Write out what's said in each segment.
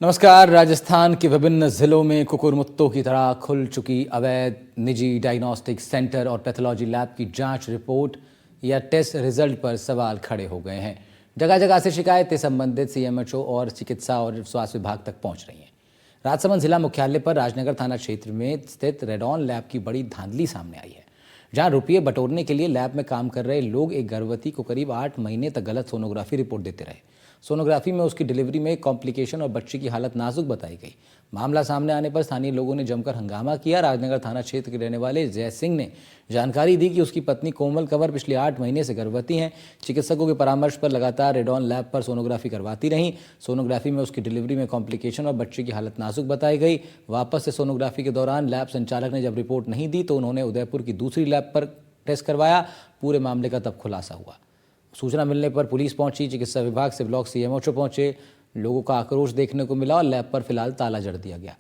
नमस्कार। राजस्थान के विभिन्न जिलों में कुकुरमुत्तों की तरह खुल चुकी अवैध निजी डायग्नोस्टिक सेंटर और पैथोलॉजी लैब की जांच रिपोर्ट या टेस्ट रिजल्ट पर सवाल खड़े हो गए हैं। जगह जगह से शिकायतें संबंधित सीएमएचओ और चिकित्सा और स्वास्थ्य विभाग तक पहुंच रही हैं। राजसमंद जिला मुख्यालय पर राजनगर थाना क्षेत्र में स्थित रेडॉन लैब की बड़ी धांधली सामने आई है, जहां रुपये बटोरने के लिए लैब में काम कर रहे लोग एक गर्भवती को करीब 8 महीने तक गलत सोनोग्राफी रिपोर्ट देते रहे। सोनोग्राफी में उसकी डिलीवरी में कॉम्प्लिकेशन और बच्ची की हालत नाजुक बताई गई। मामला सामने आने पर स्थानीय लोगों ने जमकर हंगामा किया। राजनगर थाना क्षेत्र के रहने वाले जय सिंह ने जानकारी दी कि उसकी पत्नी कोमल कंवर पिछले 8 महीने से गर्भवती हैं। चिकित्सकों के परामर्श पर लगातार रेडॉन लैब पर सोनोग्राफी करवाती रहीं। सोनोग्राफी में उसकी डिलीवरी में कॉम्प्लिकेशन और बच्चे की हालत नाजुक बताई गई। वापस से सोनोग्राफी के दौरान लैब संचालक ने जब रिपोर्ट नहीं दी तो उन्होंने उदयपुर की दूसरी लैब पर टेस्ट करवाया। पूरे मामले का तब खुलासा हुआ। सूचना मिलने पर पुलिस पहुंची, चिकित्सा विभाग से ब्लॉक सीएमओ पहुंचे। लोगों का आक्रोश देखने को मिला और लैब पर फिलहाल ताला जड़ दिया गया।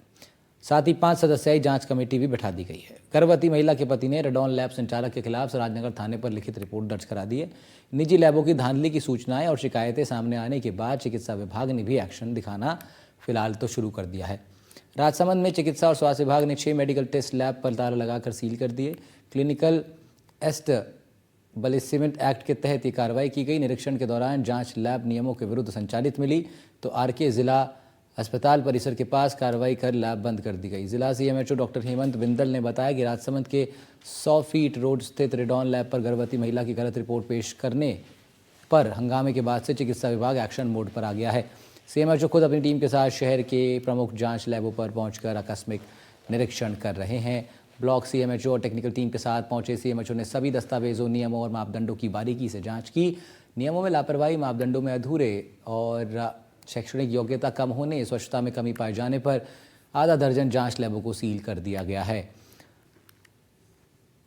साथ ही 5 सदस्यीय जांच कमेटी भी बैठा दी गई है। गर्भवती महिला के पति ने रेडॉन लैब संचालक के खिलाफ राजनगर थाने पर लिखित रिपोर्ट दर्ज करा दी है। निजी लैबों की धांधली की सूचनाएं और शिकायतें सामने आने के बाद चिकित्सा विभाग ने भी एक्शन दिखाना फिलहाल तो शुरू कर दिया है। राजसमंद में चिकित्सा और स्वास्थ्य विभाग ने 6 मेडिकल टेस्ट लैब पर ताला लगाकर सील कर दिए। क्लिनिकल एस्टेब्लिशमेंट एक्ट के तहत ये कार्रवाई की गई। निरीक्षण के दौरान जांच लैब नियमों के विरुद्ध संचालित मिली तो आरके जिला अस्पताल परिसर के पास कार्रवाई कर लैब बंद कर दी गई। जिला सीएमएचओ डॉक्टर हेमंत बिंदल ने बताया कि राजसमंद के 100 फीट रोड स्थित रेडॉन लैब पर गर्भवती महिला की गलत रिपोर्ट पेश करने पर हंगामे के बाद से चिकित्सा विभाग एक्शन मोड पर आ गया है। सीएमएचओ खुद अपनी टीम के साथ शहर के प्रमुख जांच लैबों पर पहुंचकर आकस्मिक निरीक्षण कर रहे हैं। ब्लॉक सीएमएचओ और टेक्निकल टीम के साथ पहुंचे सीएमएचओ ने सभी दस्तावेजों, नियमों और मापदंडों की बारीकी से जांच की। नियमों में लापरवाही, मापदंडों में अधूरे और शैक्षणिक योग्यता कम होने, स्वच्छता में कमी पाए जाने पर आधा दर्जन जांच लैबों को सील कर दिया गया है।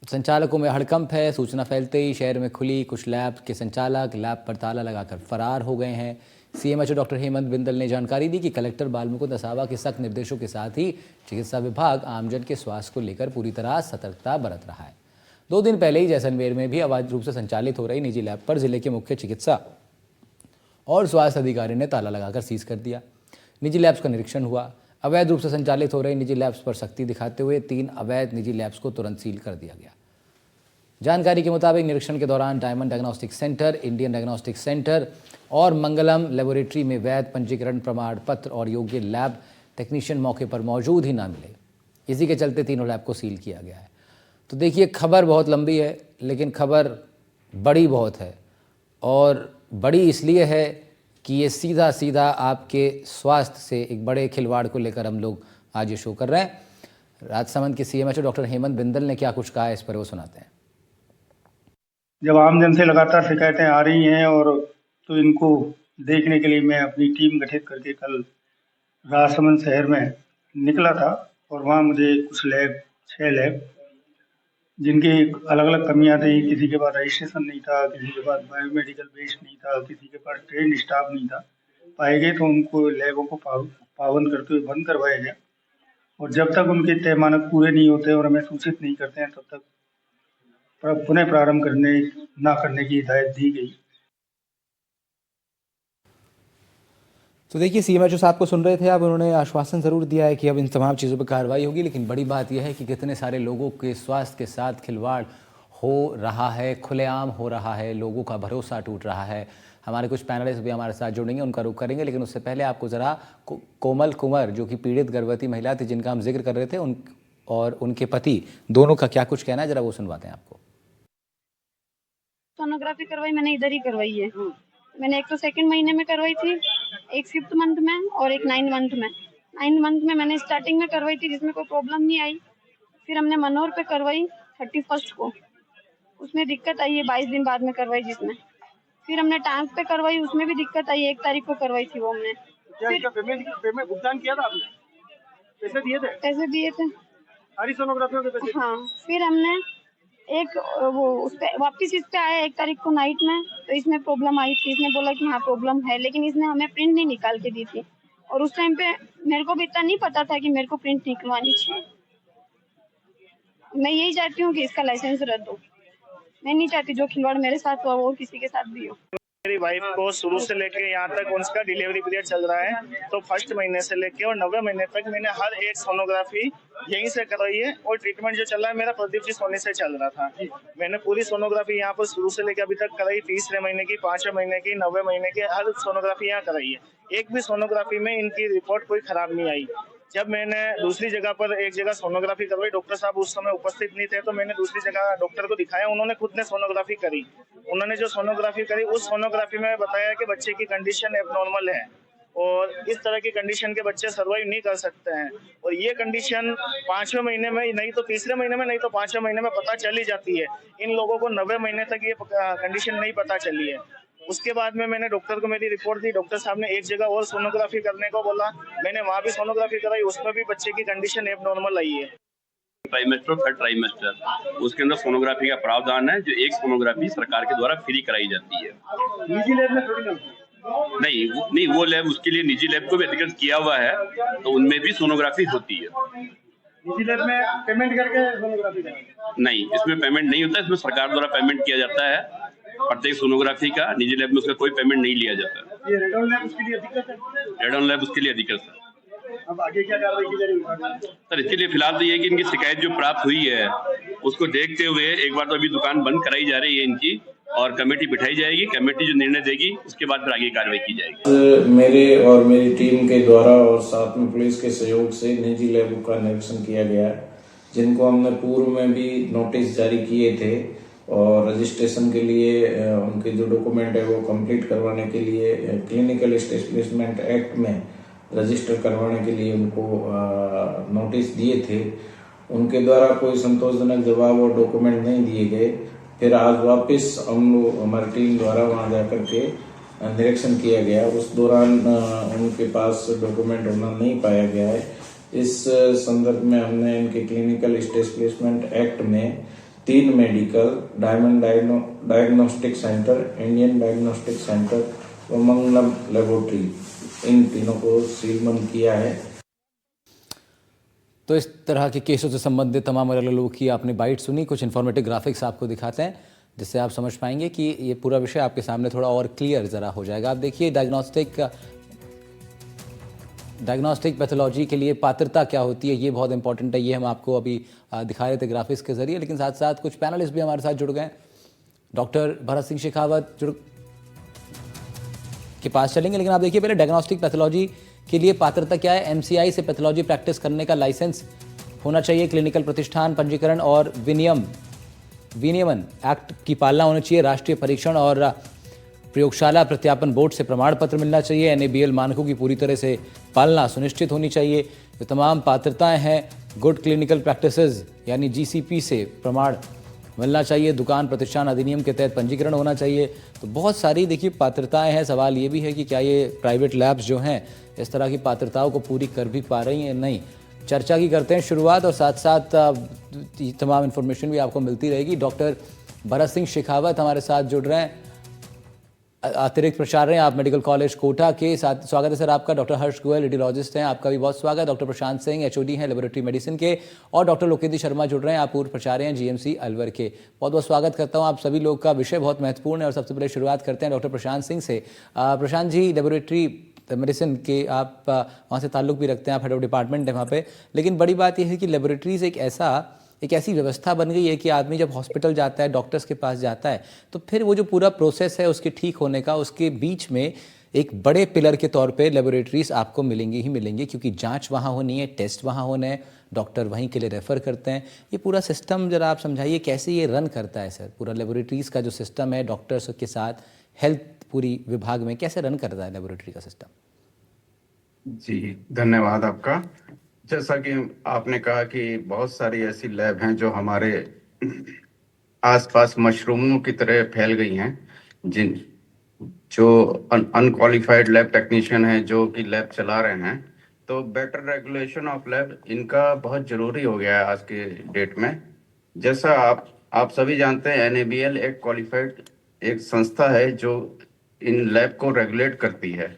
संचालकों में हड़कंप है। सूचना फैलते ही शहर में खुली कुछ लैब के संचालक लैब पर ताला लगाकर फरार हो गए हैं। सीएमएचओ डॉक्टर हेमंत बिंदल ने जानकारी दी कि कलेक्टर बालमुकुंद असावा के सख्त निर्देशों के साथ ही चिकित्सा विभाग आमजन के स्वास्थ्य को लेकर पूरी तरह सतर्कता बरत रहा है। 2 दिन पहले ही जैसलमेर में भी अवैध रूप से संचालित हो रही निजी लैब पर जिले के मुख्य चिकित्सा और स्वास्थ्य अधिकारी ने ताला लगाकर सीज कर दिया। निजी लैब्स का निरीक्षण हुआ। अवैध रूप से संचालित हो रही निजी लैब्स पर सख्ती दिखाते हुए 3 अवैध निजी लैब्स को तुरंत सील कर दिया गया। जानकारी के मुताबिक निरीक्षण के दौरान diamond diagnostic centre, Indian diagnostic centre और मंगलम लेबोरेटरी में वैध पंजीकरण प्रमाण पत्र और योग्य लैब टेक्नीशियन मौके पर मौजूद ही ना मिले। इसी के चलते तीनों लैब को सील किया गया है। तो देखिए, खबर बहुत लंबी है लेकिन खबर बड़ी बहुत है, और बड़ी इसलिए है कि ये सीधा सीधा आपके स्वास्थ्य से एक बड़े खिलवाड़ को लेकर हम लोग आज ये शो कर रहे हैं। राजसमंद के सीएमएचओ डॉक्टर हेमंत बिंदल ने क्या कुछ कहा है, इस पर वो सुनाते हैं। जब आमजन से लगातार शिकायतें आ रही हैं और तो इनको देखने के लिए मैं अपनी टीम गठित करके कल राजसमंद शहर में निकला था और वहाँ मुझे कुछ लैब 6 लैब जिनकी अलग अलग कमियां थी। किसी के पास रजिस्ट्रेशन नहीं था, किसी के पास बायोमेडिकल बेस नहीं था, किसी के पास ट्रेंड स्टाफ नहीं था, पाए गए तो उनको लैबों को पाबंद करते हुए बंद करवाया गया। और जब तक उनके तय मानक पूरे नहीं होते और हमें सूचित नहीं करते हैं तब तक पुनः प्रारंभ करने की हिदायत दी गई। तो देखिए, सीएमएचओ साहब को सुन रहे थे आप। उन्होंने आश्वासन ज़रूर दिया है कि अब इन तमाम चीज़ों पर कार्रवाई होगी, लेकिन बड़ी बात यह है कि कितने सारे लोगों के स्वास्थ्य के साथ खिलवाड़ हो रहा है, खुलेआम हो रहा है, लोगों का भरोसा टूट रहा है। हमारे कुछ पैनलिस्ट भी हमारे साथ जुड़ेंगे, उनका रुख करेंगे, लेकिन उससे पहले आपको ज़रा कोमल कुंवर, जो कि पीड़ित गर्भवती महिला थी जिनका हम जिक्र कर रहे थे, और उनके पति दोनों का क्या कुछ कहना है, ज़रा वो सुनवाते हैं आपको। सोनोग्राफी करवाई मैंने इधर ही करवाई है। मैंने एक तो 2nd महीने में करवाई थी, एक 5th मंथ में और एक 9th मंथ में। 9th मंथ में मैंने स्टार्टिंग में करवाई थी जिसमें कोई प्रॉब्लम नहीं आई। फिर हमने मनोर पे करवाई 31st को, उसमें दिक्कत आई है। 22 दिन बाद में करवाई जिसमें। फिर हमने टांग पे करवाई, उसमें भी दिक्कत आई। 1 तारीख को करवाई थी वो हमने। फिर पेमेंट भुगतान किया था आपने? पैसे दिए थे? पैसे दिए थे सारी सोनोग्राफियों के पैसे? हाँ। फिर हमने एक वो उस पे वापस इस पे आया 1 तारीख को नाइट में, तो इसमें प्रॉब्लम आई थी। इसने बोला कि हाँ प्रॉब्लम है, लेकिन इसने हमें प्रिंट नहीं निकाल के दी थी। और उस टाइम पे मेरे को भी इतना नहीं पता था कि मेरे को प्रिंट निकलवानी चाहिए। मैं यही चाहती हूँ कि इसका लाइसेंस रद्द हो। मैं नहीं चाहती जो खिलवाड़ मेरे साथ हुआ वो किसी के साथ भी हो। मेरी वाइफ को शुरू से लेके यहाँ तक उसका डिलीवरी पीरियड चल रहा है, तो फर्स्ट महीने से लेके और 90 महीने तक मैंने हर एक सोनोग्राफी यहीं से करवाई है। और ट्रीटमेंट जो चल रहा है मेरा प्रदीप जी सोनी से चल रहा था। मैंने पूरी सोनोग्राफी यहाँ पर शुरू से लेके अभी तक कराई, तीसरे महीने की, 5वें महीने की, 90 महीने की, हर सोनोग्राफी यहाँ कराई है। एक भी सोनोग्राफी में इनकी रिपोर्ट कोई खराब नहीं आई। जब मैंने दूसरी जगह पर एक जगह सोनोग्राफी करवाई, डॉक्टर साहब उस समय उपस्थित नहीं थे, तो मैंने दूसरी जगह डॉक्टर को दिखाया, उन्होंने खुद ने सोनोग्राफी करी। उन्होंने जो सोनोग्राफी करी उस सोनोग्राफी में बताया कि बच्चे की कंडीशन एबनॉर्मल है और इस तरह की कंडीशन के बच्चे सर्वाइव नहीं कर सकते हैं। और ये कंडीशन 5वें महीने में नहीं तो तीसरे महीने में नहीं तो 5वें महीने में पता चल ही जाती है। इन लोगों को 90 महीने तक ये कंडीशन नहीं पता चली है। उसके बाद में मैंने डॉक्टर को मेरी रिपोर्ट दी, डॉक्टर साहब ने एक जगह और सोनोग्राफी करने को बोला, मैंने वहाँ भी सोनोग्राफी कराई, उसमें भी बच्चे की कंडीशन एबनॉर्मल आई है। ट्राइमेस्टर और थर्ड ट्राइमेस्टर उसके अंदर सोनोग्राफी का प्रावधान है, जो एक सोनोग्राफी सरकार के द्वारा फ्री कराई जाती है। निजी लैब में थोड़ी ना। नहीं, वो लैब उसके लिए निजी लैब को भी अधिकृत किया हुआ है, तो उनमें भी सोनोग्राफी होती है। निजी लैब में पेमेंट करके सोनोग्राफी कराई? नहीं, इसमें पेमेंट नहीं होता, इसमें सरकार द्वारा पेमेंट किया जाता है प्रत्येक सोनोग्राफी का। निजी लैब में उसका कोई पेमेंट नहीं लिया जाता। ये रेडॉन लैब उसके लिए अधिकृत है? रेडॉन लैब उसके लिए अधिकृत है। अब आगे क्या कार्रवाई की जा रही है सर? इसके लिए फिलहाल तो ये है कि इनकी शिकायत जो प्राप्त हुई है उसको देखते हुए एक बार तो अभी दुकान बंद कराई जा रही है इनकी, और कमेटी बिठाई जाएगी। कमेटी जो निर्णय देगी उसके बाद फिर आगे कार्रवाई की जाएगी। मेरे और मेरी टीम के द्वारा और साथ में पुलिस के सहयोग से निजी लैबों का निरीक्षण किया गया, जिनको हमने पूर्व में भी नोटिस जारी किए थे और रजिस्ट्रेशन के लिए उनके जो डॉक्यूमेंट है वो कंप्लीट करवाने के लिए क्लिनिकल एस्टेब्लिशमेंट एक्ट में रजिस्टर करवाने के लिए उनको नोटिस दिए थे। उनके द्वारा कोई संतोषजनक जवाब और डॉक्यूमेंट नहीं दिए गए। फिर आज वापस हम लोग हमारी टीम द्वारा वहां जाकर के निरीक्षण किया गया। उस दौरान उनके पास डॉक्यूमेंट होना नहीं पाया गया है। इस संदर्भ में हमने इनके क्लिनिकल एस्टेब्लिशमेंट एक्ट में 3 medical, diamond diagnostic centre, Indian diagnostic centre और मंगलम लेबोरेटरी, इन तीनों को सीलबंद किया है। तो इस तरह के केसों से संबंधित तमाम अलग लोगों की आपने बाइट सुनी। कुछ इन्फॉर्मेटिव ग्राफिक्स आपको दिखाते हैं जिससे आप समझ पाएंगे कि ये पूरा विषय आपके सामने थोड़ा और क्लियर ज़रा हो जाएगा। आप देखिए डायग्नोस्टिक पैथोलॉजी के लिए पात्रता क्या होती है, ये बहुत इंपॉर्टेंट है। ये हम आपको अभी दिखा रहे थे ग्राफिक्स के जरिए, लेकिन साथ साथ कुछ पैनलिस्ट भी हमारे साथ जुड़ गए। डॉक्टर भरत सिंह शेखावत के पास चलेंगे, लेकिन आप देखिए पहले डायग्नोस्टिक पैथोलॉजी के लिए पात्रता क्या है। एमसीआई से पैथोलॉजी प्रैक्टिस करने का लाइसेंस होना चाहिए, क्लिनिकल प्रतिष्ठान पंजीकरण और विनियमन एक्ट की पालना होनी चाहिए, राष्ट्रीय परीक्षण और प्रयोगशाला प्रत्यापन बोर्ड से प्रमाण पत्र मिलना चाहिए, NABL मानकों की पूरी तरह से पालना सुनिश्चित होनी चाहिए। जो तमाम पात्रताएं हैं, गुड क्लिनिकल प्रैक्टिसेस यानी GCP से प्रमाण मिलना चाहिए, दुकान प्रतिष्ठान अधिनियम के तहत पंजीकरण होना चाहिए। तो बहुत सारी देखिए पात्रताएं हैं। सवाल ये भी है कि क्या ये प्राइवेट लैब्स जो हैं इस तरह की पात्रताओं को पूरी कर भी पा रही हैं, नहीं। चर्चा की करते हैं शुरुआत, और साथ साथ तमाम इन्फॉर्मेशन भी आपको मिलती रहेगी। डॉक्टर भरत सिंह शेखावत हमारे साथ जुड़ रहे हैं, अतिरिक्त प्राचार्य हैं आप मेडिकल कॉलेज कोटा के। साथ स्वागत है सर आपका। डॉक्टर हर्ष गोयल रेडियोलॉजिस्ट हैं, आपका भी बहुत स्वागत। डॉक्टर प्रशांत सिंह HOD हैं लेबोरेटरी मेडिसिन के, और डॉक्टर लोकेंद्र शर्मा जुड़ रहे हैं, आप पूर्व प्राचार्य हैं GMC अलवर के। बहुत बहुत स्वागत करता हूं आप सभी लोग का। विषय बहुत महत्वपूर्ण है और सबसे पहले शुरुआत करते हैं डॉक्टर प्रशांत सिंह से। प्रशांत जी, लेबोरेटरी मेडिसिन के आप वहाँ से ताल्लुक़ भी रखते हैं, आप हेड ऑफ डिपार्टमेंट है वहाँ पे, लेकिन बड़ी बात यह है कि लेबोरेटरीज एक ऐसी व्यवस्था बन गई है कि आदमी जब हॉस्पिटल जाता है, डॉक्टर्स के पास जाता है, तो फिर वो जो पूरा प्रोसेस है उसके ठीक होने का, उसके बीच में एक बड़े पिलर के तौर पे लेबोरेटरीज आपको मिलेंगी ही मिलेंगी, क्योंकि जांच वहाँ होनी है, टेस्ट वहाँ होने हैं, डॉक्टर वहीं के लिए रेफ़र करते हैं। ये पूरा सिस्टम ज़रा आप समझाइए कैसे ये रन करता है सर, पूरा लेबोरेटरीज़ का जो सिस्टम है डॉक्टर्स के साथ, हेल्थ पूरी विभाग में कैसे रन करता है लेबोरेटरी का सिस्टम? जी, धन्यवाद आपका। जैसा कि आपने कहा कि बहुत सारी ऐसी लैब हैं जो हमारे आसपास मशरूमों की तरह फैल गई हैं, जो अनक्वालिफाइड लैब टेक्नीशियन हैं जो कि लैब चला रहे हैं। तो बेटर रेगुलेशन ऑफ लैब इनका बहुत ज़रूरी हो गया है आज के डेट में। जैसा आप सभी जानते हैं, NABL एक क्वालिफाइड एक संस्था है जो इन लैब को रेगुलेट करती है,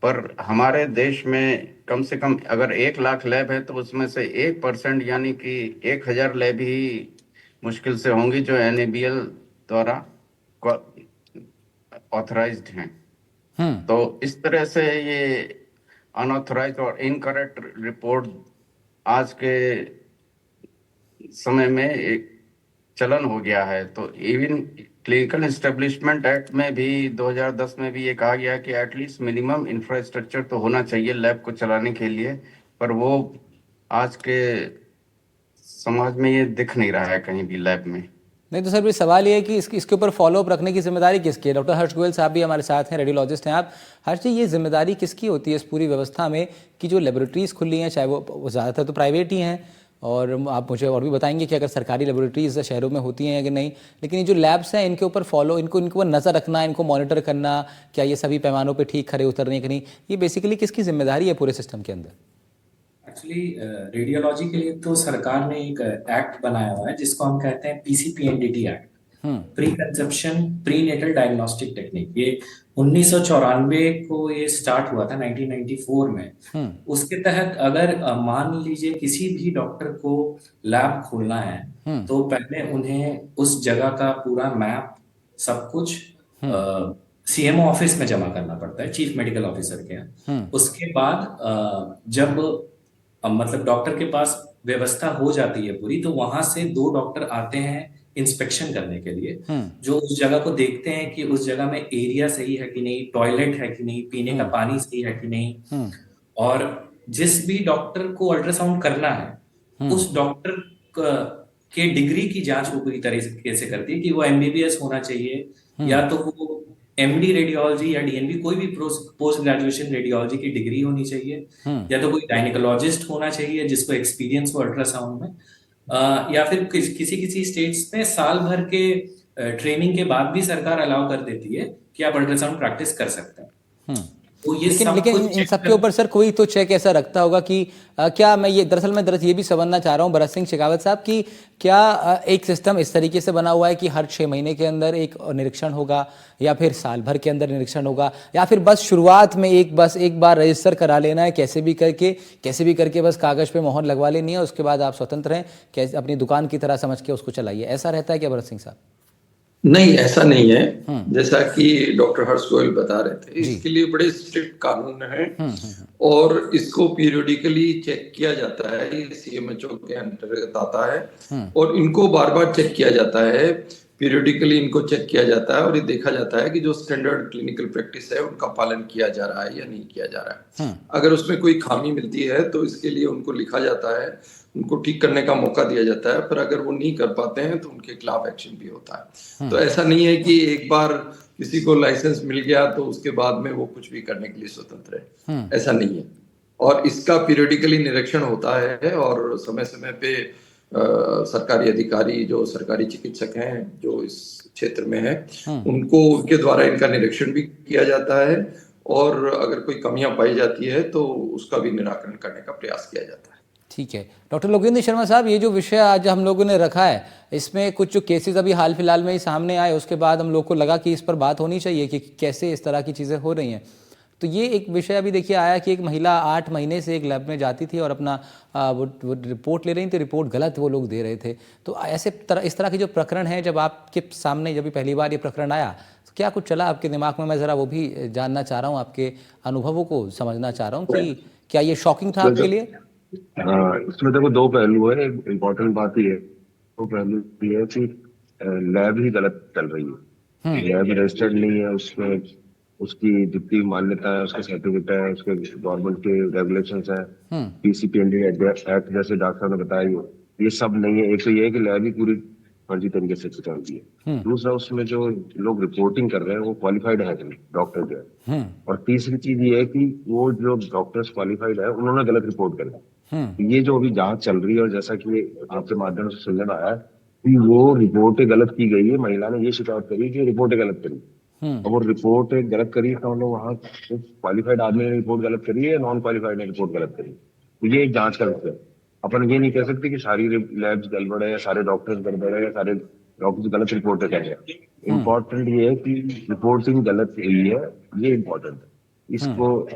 पर हमारे देश में कम से कम अगर 1 लाख लैब है तो उसमें से 1% यानी कि 1000 लैब ही मुश्किल से होंगी जो NABL द्वारा ऑथराइज्ड हैं। तो इस तरह से ये अनऑथराइज्ड और इनकरेक्ट रिपोर्ट आज के समय में एक चलन हो गया है। तो इवन क्लिनिकल एस्टेब्लिशमेंट एक्ट में भी 2010 में भी ये कहा गया कि एटलीस्ट मिनिमम इंफ्रास्ट्रक्चर तो होना चाहिए लैब को चलाने के लिए, पर वो आज के समाज में ये दिख नहीं रहा है कहीं भी लैब में। नहीं तो सर भी सवाल ये है कि इसके ऊपर फॉलोअप रखने की जिम्मेदारी किसकी है? डॉक्टर हर्ष गोयल साहब भी हमारे साथ हैं, रेडियोलॉजिस्ट हैं आप। हर्ष जी, ये जिम्मेदारी किसकी होती है इस पूरी व्यवस्था में कि जो लेबोरेटरीज खुली हैं, चाहे वो ज़्यादातर तो प्राइवेट ही हैं, और आप मुझे और भी बताएंगे कि अगर सरकारी लेबोरेटरीज शहरों में होती हैं या कि नहीं, लेकिन ये जो लैब्स हैं इनके ऊपर इनके ऊपर नज़र रखना, इनको मॉनिटर करना, क्या ये सभी पैमानों पर ठीक खरे उतर रहे हैं कि नहीं, ये बेसिकली किसकी जिम्मेदारी है पूरे सिस्टम के अंदर? एक्चुअली रेडियोलॉजी के लिए तो सरकार ने एक एक्ट बनाया हुआ है जिसको हम कहते हैं PCPNDT act, preconception prenatal diagnostic technique. ये 1994 को ये स्टार्ट हुआ था, 1994 में। उसके तहत अगर मान लीजिए किसी भी डॉक्टर को लैब खोलना है तो पहले उन्हें उस जगह का पूरा मैप सब कुछ CMO ऑफिस में जमा करना पड़ता है, चीफ मेडिकल ऑफिसर के यहाँ। उसके बाद जब मतलब डॉक्टर के पास व्यवस्था हो जाती है पूरी, तो वहां से 2 डॉक्टर आते हैं इंस्पेक्शन करने के लिए, जो उस जगह को देखते हैं कि उस जगह में एरिया सही है कि नहीं, टॉयलेट है कि नहीं, पीने का पानी सही है कि नहीं। और जिस भी डॉक्टर को अल्ट्रासाउंड करना है उस डॉक्टर के डिग्री की जांच वो पूरी तरीके से करती है कि वो MBBS होना चाहिए, या तो वो MD रेडियोलॉजी या DNB कोई भी पोस्ट ग्रेजुएशन रेडियोलॉजी की डिग्री होनी चाहिए, या तो कोई गायनेकोलॉजिस्ट होना चाहिए जिसको एक्सपीरियंस हो अल्ट्रासाउंड में, या फिर किसी स्टेट्स में साल भर के ट्रेनिंग के बाद भी सरकार अलाउ कर देती है कि आप अल्ट्रासाउंड प्रैक्टिस कर सकते हैं। तो ये लेकिन इन सबके ऊपर सर कोई तो चेक ऐसा रखता होगा कि क्या मैं ये भी समझना चाह रहा हूँ भरत सिंह शेखावत साहब कि क्या एक सिस्टम इस तरीके से बना हुआ है कि हर 6 महीने के अंदर एक निरीक्षण होगा, या फिर साल भर के अंदर निरीक्षण होगा, या फिर बस शुरुआत में एक बार रजिस्टर करा लेना है कैसे भी करके बस कागज पे मोहर लगवा लेनी है, उसके बाद आप स्वतंत्र हैं, कैसे अपनी दुकान की तरह समझ के उसको चलाइए, ऐसा रहता है क्या भरत सिंह साहब? नहीं, ऐसा नहीं है। जैसा कि डॉक्टर हर्ष गोयल बता रहे थे, इसके लिए बड़े स्ट्रिक्ट कानून हैं और इसको पीरियोडिकली चेक किया जाता है। ये CMHO के अंतर्गत आता है और इनको बार बार चेक किया जाता है, पीरियोडिकली इनको चेक किया जाता है और ये देखा जाता है कि जो स्टैंडर्ड क्लिनिकल प्रैक्टिस है उनका पालन किया जा रहा है या नहीं किया जा रहा है। अगर उसमें कोई खामी मिलती है तो इसके लिए उनको लिखा जाता है, उनको ठीक करने का मौका दिया जाता है, पर अगर वो नहीं कर पाते हैं तो उनके खिलाफ एक्शन भी होता है। तो ऐसा नहीं है कि एक बार किसी को लाइसेंस मिल गया तो उसके बाद में वो कुछ भी करने के लिए स्वतंत्र है, ऐसा नहीं है। और इसका पीरियोडिकली निरीक्षण होता है और समय समय पे सरकारी अधिकारी जो सरकारी चिकित्सक हैं जो इस क्षेत्र में है उनको उनके द्वारा इनका निरीक्षण भी किया जाता है और अगर कोई कमियां पाई जाती है तो उसका भी निराकरण करने का प्रयास किया जाता है। ठीक है डॉक्टर लोकेंद्र शर्मा साहब, ये जो विषय आज हम लोगों ने रखा है इसमें कुछ जो केसेस अभी हाल फिलहाल में ही सामने आए, उसके बाद हम लोग को लगा कि इस पर बात होनी चाहिए कि कैसे इस तरह की चीज़ें हो रही हैं। तो ये एक विषय अभी देखिए आया कि एक महिला 8 महीने से एक लैब में जाती थी और अपना वो रिपोर्ट ले रही थी, रिपोर्ट गलत वो लोग दे रहे थे। तो इस तरह के जो प्रकरण हैं, जब आपके सामने जब पहली बार ये प्रकरण आया तो क्या कुछ चला आपके दिमाग में? मैं ज़रा वो भी जानना चाह रहा हूँ, आपके अनुभवों को समझना चाह रहा हूँ कि क्या ये शॉकिंग था आपके लिए? इसमें देखो 2 पहलू है। एक इम्पोर्टेंट बात ये है, 2 पहलू ये है कि लैब ही गलत चल रही है, लैब रजिस्टर्ड नहीं है, उसमें उसकी जितनी मान्यता है, उसके सर्टिफिकेट है, उसके गवर्नमेंट के रेगुलेशंस है, PCPND एक्ट जैसे डॉक्टर साहब ने बताया, ये सब नहीं है। एक तो ये है कि लैब ही पूरी फर्जी तरीके से चलती है। दूसरा, उसमें जो लोग रिपोर्टिंग कर रहे हैं वो क्वालिफाइड है डॉक्टर जो है। और तीसरी चीज ये है कि वो जो डॉक्टर्स क्वालिफाइड है उन्होंने गलत रिपोर्ट करी। ये जो अभी जांच चल रही है और जैसा कि आपके माध्यम से सुनने में आया कि वो रिपोर्टें गलत की गई है, महिला ने ये शिकायत करी कि रिपोर्टें गलत करी। अब वो रिपोर्ट गलत करी तो वहाँ क्वालिफाइड आदमी ने रिपोर्ट गलत करी है, नॉन क्वालिफाइड ने रिपोर्ट गलत करी। तो ये एक जांच का विषय है। अपन ये नहीं कह सकते कि सारी लैब्स गड़बड़ है या सारे डॉक्टर्स गड़बड़ है या सारे डॉक्टर्स गलत रिपोर्ट कर रहे हैं। इम्पोर्टेंट ये है कि रिपोर्टिंग गलत हुई है, ये इम्पोर्टेंट है। इसको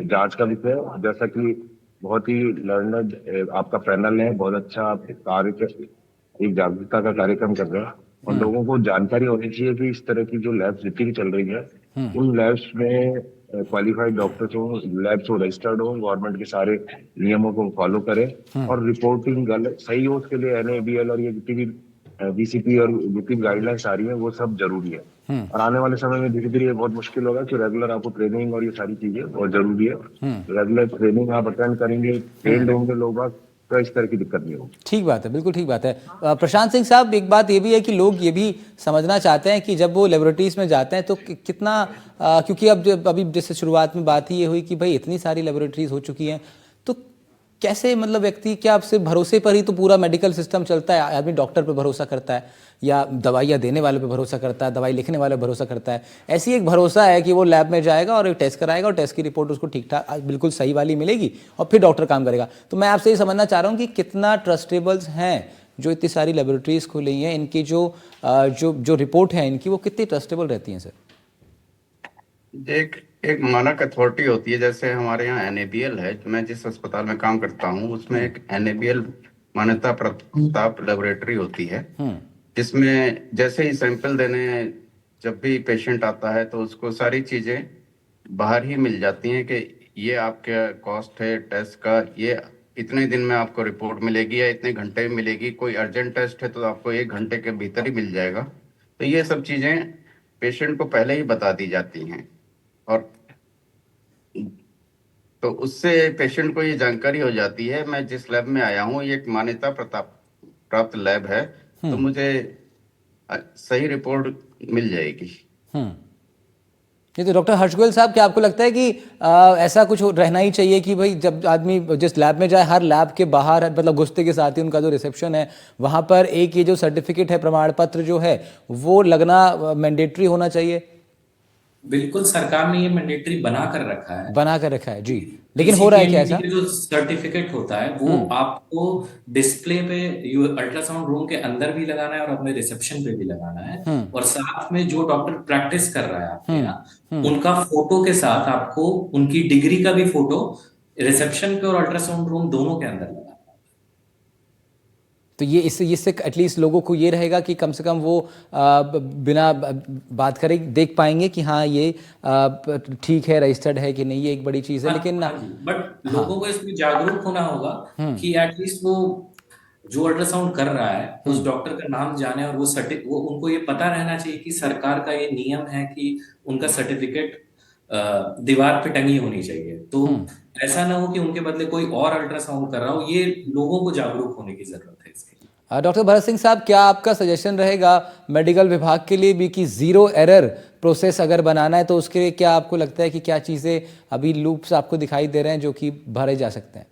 जांच का विषय, जैसा कि बहुत ही लर्नड आपका पैनल है, बहुत अच्छा आप एक जागरूकता का कार्यक्रम कर रहे हैं। और लोगों को जानकारी होनी चाहिए कि इस तरह की जो लैब्स जितनी भी चल रही है उन लैब्स में क्वालिफाइड डॉक्टर्स हो, लैब्स हो रजिस्टर्ड हो, गवर्नमेंट के सारे नियमों को फॉलो करें और रिपोर्टिंग गलत सही हो उसके लिए NABL और ये जितनी भी BCP और जितनी भी गाइडलाइंस आ रही है वो सब जरूरी है। और आने वाले समय में धीरे धीरे ये बहुत मुश्किल होगा कि रेगुलर आपको ट्रेनिंग और ये सारी चीजें बहुत जरूरी है। रेगुलर ट्रेनिंग आप अटेंड करेंगे, ट्रेंड होंगे लोग, तो इस तरह की दिक्कत नहीं होगी। ठीक बात है, बिल्कुल ठीक बात है। प्रशांत सिंह साहब, एक बात ये भी है कि लोग ये भी समझना चाहते हैं कि जब वो लेबोरेटरीज में जाते हैं तो कितना क्योंकि अभी जैसे शुरुआत में बात ही ये हुई कि भाई इतनी सारी लेबोरेटरीज हो चुकी हैं, तो कैसे मतलब व्यक्ति क्या सिर्फ भरोसे पर ही तो पूरा मेडिकल सिस्टम चलता है? आदमी डॉक्टर पे भरोसा करता है या दवाइयाँ देने वाले पे भरोसा करता है, दवाई लिखने वाले पे भरोसा करता है। ऐसी एक भरोसा है कि वो लैब में जाएगा और एक टेस्ट कराएगा और टेस्ट की रिपोर्ट उसको ठीक ठाक बिल्कुल सही वाली मिलेगी और फिर डॉक्टर काम करेगा। तो मैं आपसे ये समझना चाह रहा हूँ कि कितना ट्रस्टेबल्स हैं जो इतनी सारी लेबोरेटरीज खुली हैं, इनकी जो रिपोर्ट है इनकी वो कितनी ट्रस्टेबल रहती हैं सर? एक मानक अथॉरिटी होती है, जैसे हमारे यहाँ NABL है, मैं जिस अस्पताल में काम करता हूँ उसमें एक NABL मान्यता प्राप्त लेबोरेटरी होती है, जिसमें जैसे ही सैंपल देने जब भी पेशेंट आता है तो उसको सारी चीजें बाहर ही मिल जाती हैं कि ये आपका कॉस्ट है टेस्ट का, ये इतने दिन में आपको रिपोर्ट मिलेगी या इतने घंटे में मिलेगी, कोई अर्जेंट टेस्ट है तो आपको 1 घंटे के भीतर ही मिल जाएगा। तो ये सब चीजें पेशेंट को पहले ही बता दी जाती हैं और तो उससे पेशेंट को ये जानकारी हो जाती है, मैं जिस लैब में आया हूँ ये एक मान्यता प्राप्त लैब है, तो मुझे सही रिपोर्ट मिल जाएगी। ये तो डॉक्टर हर्ष गोयल साहब, क्या आपको लगता है कि ऐसा कुछ रहना ही चाहिए कि भाई जब आदमी जिस लैब में जाए, हर लैब के बाहर मतलब घुसते के साथ ही उनका जो रिसेप्शन है वहाँ पर एक ये जो सर्टिफिकेट है, प्रमाण पत्र जो है वो लगना मैंडेटरी होना चाहिए? बिल्कुल, सरकार ने ये मैंडेटरी बना कर रखा है जी, लेकिन हो रहा है क्या ऐसा? जो सर्टिफिकेट होता है वो आपको डिस्प्ले पे अल्ट्रासाउंड रूम के अंदर भी लगाना है और अपने रिसेप्शन पे भी लगाना है, और साथ में जो डॉक्टर प्रैक्टिस कर रहा है आपके यहाँ उनका फोटो के साथ आपको उनकी डिग्री का भी फोटो रिसेप्शन पे और अल्ट्रासाउंड रूम दोनों के अंदर लगाना है। तो ये इससे एटलीस्ट लोगों को ये रहेगा कि कम से कम वो बिना बात करे देख पाएंगे कि हाँ ये ठीक है, रजिस्टर्ड है कि नहीं, ये एक बड़ी चीज़ है। लेकिन बट लोगों को इसमें जागरूक होना होगा कि एटलीस्ट वो जो अल्ट्रासाउंड कर रहा है उस डॉक्टर का नाम जाने और वो उनको ये पता रहना चाहिए कि सरकार का ये नियम है कि उनका सर्टिफिकेट दीवार पे टंगी होनी चाहिए। तो ऐसा ना हो कि उनके बदले कोई और अल्ट्रासाउंड कर रहा हो, ये लोगों को जागरूक होने की जरूरत है इसके लिए। डॉक्टर भरत सिंह साहब, क्या आपका सजेशन रहेगा मेडिकल विभाग के लिए भी कि 0 एरर प्रोसेस अगर बनाना है तो उसके लिए क्या आपको लगता है कि क्या चीज़ें अभी लूप्स आपको दिखाई दे रहे हैं जो कि भरे जा सकते हैं?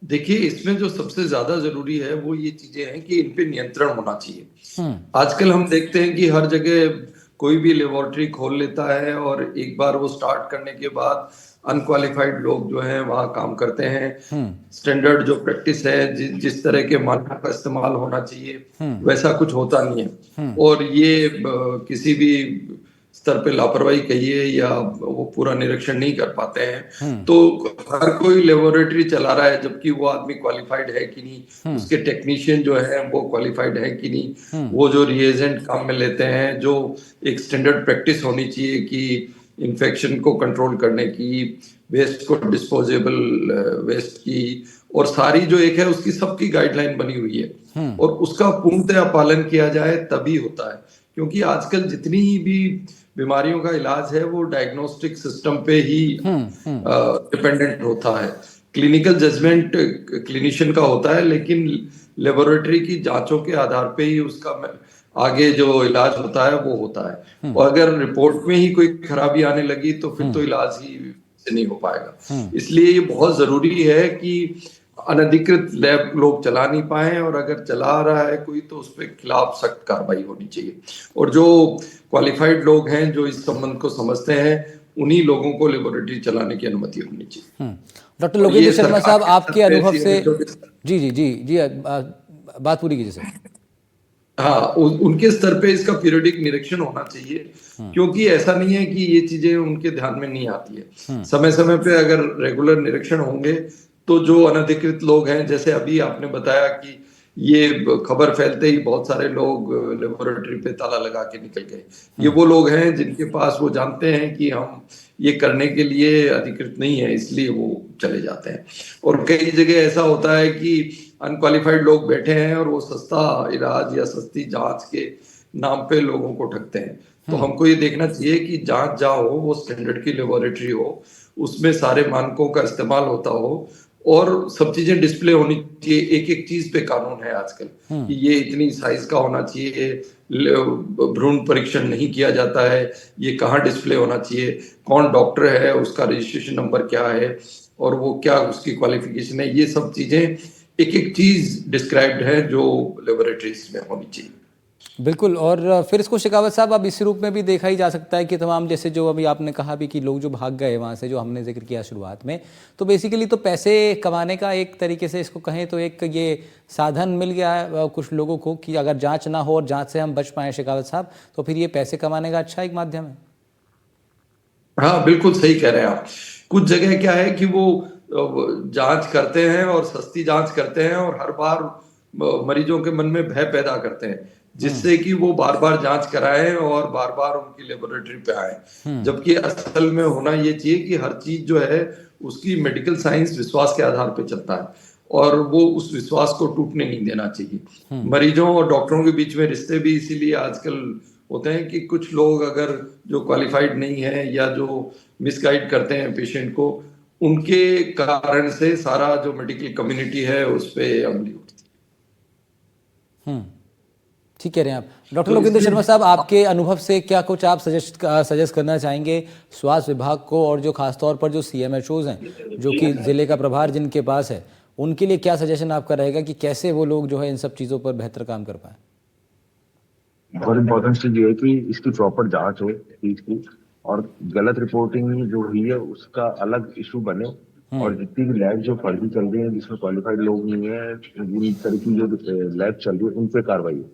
देखिए, इसमें जो सबसे ज्यादा जरूरी है वो ये चीजें हैं कि इन पे नियंत्रण होना चाहिए। आजकल हम देखते हैं कि हर जगह कोई भी लेबोरेटरी खोल लेता है और एक बार वो स्टार्ट करने के बाद अनक्वालिफाइड लोग जो हैं वहाँ काम करते हैं। स्टैंडर्ड जो प्रैक्टिस है, जिस तरह के मानक का इस्तेमाल होना चाहिए वैसा कुछ होता नहीं है, और ये किसी भी स्तर पे लापरवाही कहिए या वो पूरा निरीक्षण नहीं कर पाते हैं। तो हर कोई लेबोरेटरी चला रहा है जबकि वो आदमी क्वालिफाइड है कि नहीं, उसके टेक्नीशियन जो है वो क्वालिफाइड है कि नहीं, वो जो रिएजेंट काम में लेते हैं, जो एक स्टैंडर्ड प्रैक्टिस होनी चाहिए कि इन्फेक्शन को कंट्रोल करने की, वेस्ट को डिस्पोजेबल वेस्ट की, और सारी जो एक है उसकी सबकी गाइडलाइन बनी हुई है और उसका पूर्णतया पालन किया जाए तभी होता है। क्योंकि आजकल जितनी भी बीमारियों का इलाज है वो डायग्नोस्टिक सिस्टम पे ही डिपेंडेंट होता है। क्लिनिकल जजमेंट क्लिनिशियन का होता है, लेकिन लेबोरेटरी की जांचों के आधार पे ही उसका आगे जो इलाज होता है वो होता है। और अगर रिपोर्ट में ही कोई खराबी आने लगी तो फिर तो इलाज ही से नहीं हो पाएगा। इसलिए ये बहुत जरूरी है कि अनधिकृत लैब लोग चला नहीं पाए, और अगर चला रहा है कोई तो उस पर खिलाफ सख्त कार्रवाई होनी चाहिए, और जो क्वालिफाइड लोग हैं जो इस संबंध को समझते हैं उन्हीं लोगों को लेबोरेटरी चलाने की अनुमति होनी चाहिए। डॉक्टर लोकेंद्र शर्मा साहब, आपके अनुभव से जी बात पूरी कीजिए सर। हाँ, उनके स्तर पे इसका पीरियडिक निरीक्षण होना चाहिए, क्योंकि ऐसा नहीं है कि ये चीजें उनके ध्यान में नहीं आती है। समय समय पे अगर रेगुलर निरीक्षण होंगे तो जो अनधिकृत लोग हैं, जैसे अभी आपने बताया कि ये खबर फैलते ही बहुत सारे लोग लेबोरेटरी पे ताला लगा के निकल गए। ये वो लोग हैं जिनके पास वो जानते हैं कि हम ये करने के लिए अधिकृत नहीं है, इसलिए वो चले जाते हैं। और कई जगह ऐसा होता है कि अनक्वालिफाइड लोग बैठे हैं और वो सस्ता इलाज या सस्ती जांच के नाम पे लोगों को ठगते हैं। तो हमको ये देखना चाहिए कि जांच जहाँ हो वो स्टैंडर्ड की लेबोरेटरी हो, उसमें सारे मानकों का इस्तेमाल होता हो और सब चीजें डिस्प्ले होनी चाहिए। एक एक चीज पे कानून है आजकल कि ये इतनी साइज का होना चाहिए, भ्रूण परीक्षण नहीं किया जाता है, ये कहाँ डिस्प्ले होना चाहिए, कौन डॉक्टर है, उसका रजिस्ट्रेशन नंबर क्या है और वो क्या उसकी क्वालिफिकेशन है, ये सब चीजें एक एक चीज डिस्क्राइब्ड है जो लेबोरेटरीज में होनी चाहिए। बिल्कुल। और फिर इसको शेखावत साहब अब इस रूप में भी देखा ही जा सकता है कि तमाम जैसे जो अभी आपने कहा भी कि लोग जो भाग गए वहाँ से, जो हमने जिक्र किया शुरुआत में, तो बेसिकली तो पैसे कमाने का एक तरीके से इसको कहें तो एक ये साधन मिल गया है कुछ लोगों को कि अगर जांच ना हो और जांच से हम बच पाएँ शेखावत साहब, तो फिर ये पैसे कमाने का अच्छा एक माध्यम है। हाँ बिल्कुल सही कह रहे हैं आप। कुछ जगह क्या है कि वो जांच करते हैं और सस्ती जांच करते हैं और हर बार मरीजों के मन में भय पैदा करते हैं, जिससे कि वो बार बार जांच कराएं और बार बार उनकी लेबोरेटरी पे आए। जबकि असल में होना ये चाहिए कि हर चीज जो है उसकी मेडिकल साइंस विश्वास के आधार पे चलता है और वो उस विश्वास को टूटने नहीं देना चाहिए। मरीजों और डॉक्टरों के बीच में रिश्ते भी इसीलिए आजकल होते हैं कि कुछ लोग अगर जो क्वालिफाइड नहीं है या जो मिसगाइड करते हैं पेशेंट को, उनके कारण से सारा जो मेडिकल कम्युनिटी है उस पे अमली उठती है। ठीक कह रहे हैं आप। डॉक्टर लोकेंद्र शर्मा साहब, आपके अनुभव से क्या कुछ आप सजेस्ट करना चाहेंगे स्वास्थ्य विभाग को, और जो खासतौर पर जो CMHOs हैं जो कि जिले का प्रभार जिनके पास है, उनके लिए क्या सजेशन आपका रहेगा कि कैसे वो लोग जो है इन सब चीज़ों पर बेहतर काम कर पाए? बहुत इम्पोर्टेंट चीज ये है कि इसकी प्रॉपर जांच हो चीज की, और गलत रिपोर्टिंग जो हुई है उसका अलग इशू बने, और जितनी भी लैब जो फर्जी चल रही है जिसमें क्वालिफाइड लोग नहीं है, उन तरह की जो लैब चल रही है उन पे कार्रवाई हो।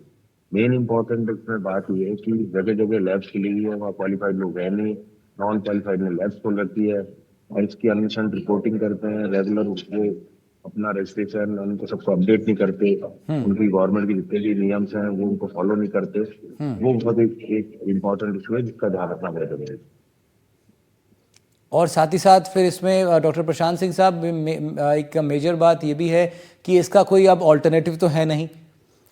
मेन इम्पोर्टेंट इसमें बात ये है कि जगह जगह लैब्स खुली हुई है, वहाँ क्वालिफाइड लोग है नहीं, नॉन क्वालिफाइड ने लैब्स खोल रखी है और इसकी अनशंट रिपोर्टिंग करते हैं, रेगुलर उसको अपना रजिस्ट्रेशन उनको सबको अपडेट नहीं करते, उनकी गवर्नमेंट के जितने भी नियम्स हैं वो उनको फॉलो नहीं करते। वो बहुत एक इम्पोर्टेंट इशू है जिसका ध्यान रखना बहुत जरूरी है। और साथ ही साथ फिर इसमें डॉक्टर प्रशांत सिंह साहब, एक मेजर बात ये भी है कि इसका कोई अब ऑल्टरनेटिव तो है नहीं।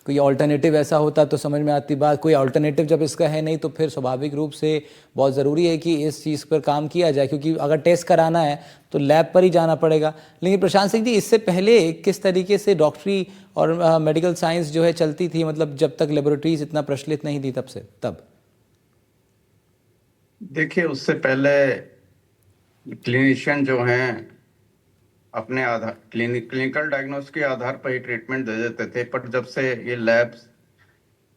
कोई ऑल्टरनेटिव ऐसा होता तो समझ में आती बात, कोई ऑल्टरनेटिव जब इसका है नहीं तो फिर स्वाभाविक रूप से बहुत ज़रूरी है कि इस चीज़ पर काम किया जाए, क्योंकि अगर टेस्ट कराना है तो लैब पर ही जाना पड़ेगा। लेकिन प्रशांत सिंह जी, इससे पहले किस तरीके से डॉक्टरी और मेडिकल साइंस जो है चलती थी, मतलब जब तक लेबोरेटरीज इतना प्रचलित नहीं थी तब? देखिए, उससे पहले क्लिनिशियन जो हैं अपने आधार क्लिनिकल डायग्नोसिस के आधार पर ही ट्रीटमेंट दे देते थे, पर जब से ये लैब्स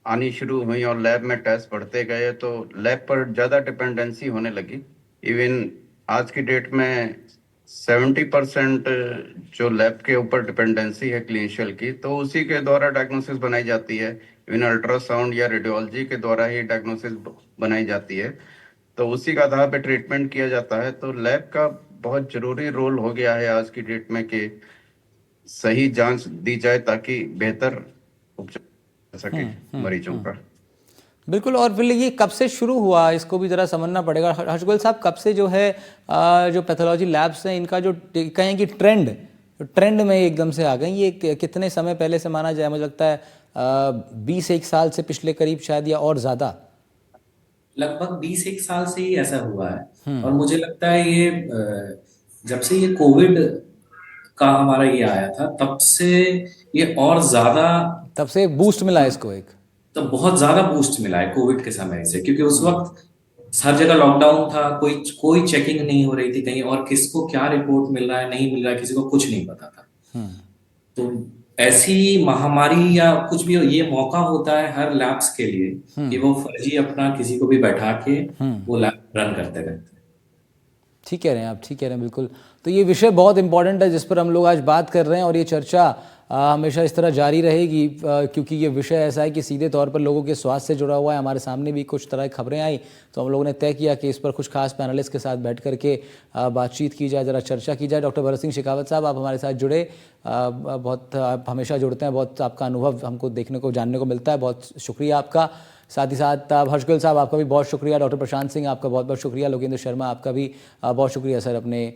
आनी शुरू हुई और लैब में टेस्ट बढ़ते गए तो लैब पर ज़्यादा डिपेंडेंसी होने लगी। इवन आज की डेट में 70% जो लैब के ऊपर डिपेंडेंसी है क्लिनिशियल की, तो उसी के द्वारा डायग्नोसिस बनाई जाती है। इवन अल्ट्रासाउंड या रेडियोलॉजी के द्वारा ही डायग्नोसिस बनाई जाती है, तो उसी के आधार पर ट्रीटमेंट किया जाता है। तो लैब का बहुत जरूरी रोल हो गया है आज की डेट में कि सही जांच दी जाए ताकि बेहतर उपचार सके मरीजों का। बिल्कुल। और फिर ये कब से शुरू हुआ, इसको भी ज़रा समझना पड़ेगा। हर्ष गोयल साहब, कब से जो है जो पैथोलॉजी लैब्स हैं इनका जो कहें कि ट्रेंड में एकदम से आ गई, ये कितने समय पहले से माना जाए? मुझे लगता है 20-1 साल से, पिछले करीब शायद, या और ज़्यादा। लगभग 20-1 साल से ही ऐसा हुआ है। और मुझे लगता है ये जब से ये कोविड का हमारा ये आया था तब से ये और ज्यादा, तब से बूस्ट मिला इसको, एक तो बहुत ज्यादा बूस्ट मिला है कोविड के समय से, क्योंकि उस वक्त हर जगह लॉकडाउन था, कोई चेकिंग नहीं हो रही थी कहीं, और किसको क्या रिपोर्ट मिल रहा है नहीं मिल रहा है किसी को कुछ नहीं पता था। तो ऐसी महामारी या कुछ भी, ये मौका होता है हर लैब्स के लिए कि वो फर्जी अपना किसी को भी बैठा के वो लैब रन करते रहते हैं। ठीक कह रहे हैं आप, ठीक कह रहे हैं, बिल्कुल। तो ये विषय बहुत इंपॉर्टेंट है जिस पर हम लोग आज बात कर रहे हैं, और ये चर्चा हमेशा इस तरह जारी रहेगी, क्योंकि ये विषय ऐसा है कि सीधे तौर पर लोगों के स्वास्थ्य से जुड़ा हुआ है। हमारे सामने भी कुछ तरह की खबरें आई तो हम लोगों ने तय किया कि इस पर कुछ खास पैनलिस्ट के साथ बैठ करके बातचीत की जाए, ज़रा चर्चा की जाए। डॉक्टर भरत सिंह शेखावत साहब, आप हमारे साथ जुड़े, बहुत आप हमेशा जुड़ते हैं, बहुत आपका अनुभव हमको देखने को जानने को मिलता है, बहुत शुक्रिया आपका। साथ ही साथ हर्ष गोयल साहब, आपका भी बहुत शुक्रिया। डॉक्टर प्रशांत सिंह, आपका बहुत बहुत शुक्रिया। लोकेंद्र शर्मा, आपका भी बहुत शुक्रिया सर, अपने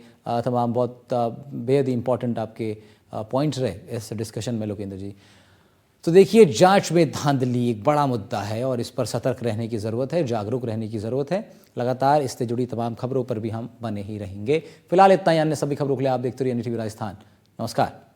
तमाम बहुत बेहद ही इंपॉर्टेंट आपके पॉइंट्स रहे इस डिस्कशन में लोकेंद्र जी। तो देखिए, जांच में धांधली एक बड़ा मुद्दा है और इस पर सतर्क रहने की ज़रूरत है, जागरूक रहने की ज़रूरत है। लगातार इससे जुड़ी तमाम खबरों पर भी हम बने ही रहेंगे। फिलहाल इतना ही। अन्य सभी खबरों के लिए आप देखते रहिए NDTV राजस्थान। नमस्कार।